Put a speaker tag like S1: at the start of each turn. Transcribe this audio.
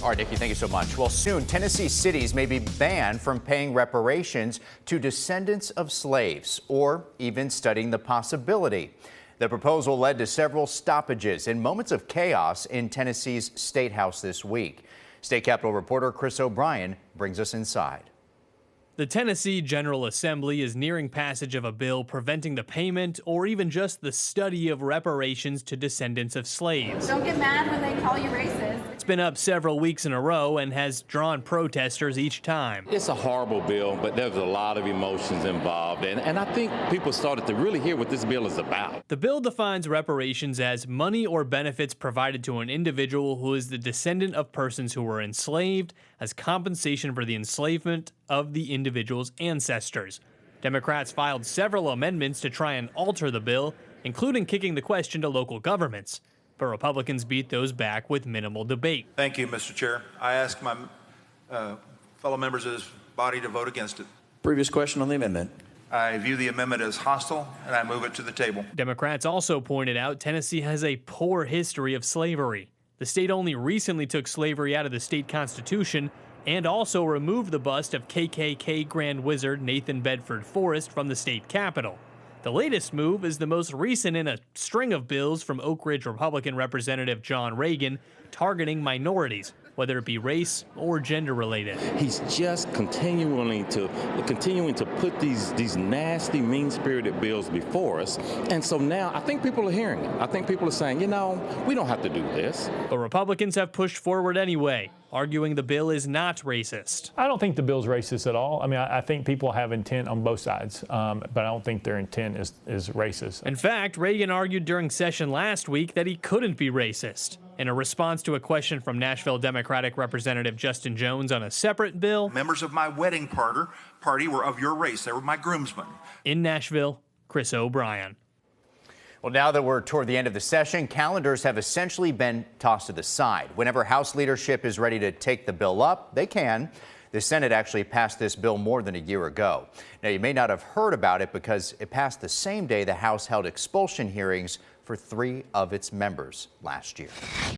S1: All right, Nikki, thank you so much. Well, soon Tennessee cities may be banned from paying reparations to descendants of slaves or even studying the possibility. The proposal led to several stoppages and moments of chaos in Tennessee's State House this week. State Capitol reporter Chris O'Brien brings us inside.
S2: The Tennessee General Assembly is nearing passage of a bill preventing the payment or even just the study of reparations to descendants of slaves.
S3: Don't get mad when they call you racist.
S2: It's been up several weeks in a row and has drawn protesters each time.
S4: It's a horrible bill, but there's a lot of emotions involved, and I think people started to really hear what this bill is about.
S2: The bill defines reparations as money or benefits provided to an individual who is the descendant of persons who were enslaved as compensation for the enslavement of the individual's ancestors. Democrats filed several amendments to try and alter the bill, including kicking the question to local governments. But Republicans beat those back with minimal debate.
S5: Thank you, Mr. Chair. I ask my fellow members of this body to vote against it.
S6: Previous question on the amendment.
S5: I view the amendment as hostile, and I move it to the table.
S2: Democrats also pointed out Tennessee has a poor history of slavery. The state only recently took slavery out of the state constitution and also removed the bust of KKK Grand Wizard Nathan Bedford Forrest from the state capitol. The latest move is the most recent in a string of bills from Oak Ridge Republican Representative John Reagan targeting minorities, whether it be race or gender related.
S4: He's just continuing to put these nasty, mean-spirited bills before us. And so now I think people are hearing it. I think people are saying, you know, we don't have to do this.
S2: But Republicans have pushed forward anyway, arguing the bill is not racist.
S7: I don't think the bill's racist at all. I mean, I think people have intent on both sides, but I don't think their intent is racist.
S2: In fact, Reagan argued during session last week that he couldn't be racist. In a response to a question from Nashville Democratic Representative Justin Jones on a separate bill,
S5: Members of my wedding party were of your race. They were my groomsmen.
S2: In Nashville, Chris O'Brien.
S1: Well, now that we're toward the end of the session, calendars have essentially been tossed to the side. Whenever House leadership is ready to take the bill up, they can. The Senate actually passed this bill more than a year ago. Now, you may not have heard about it because it passed the same day the House held expulsion hearings for 3 of its members last year.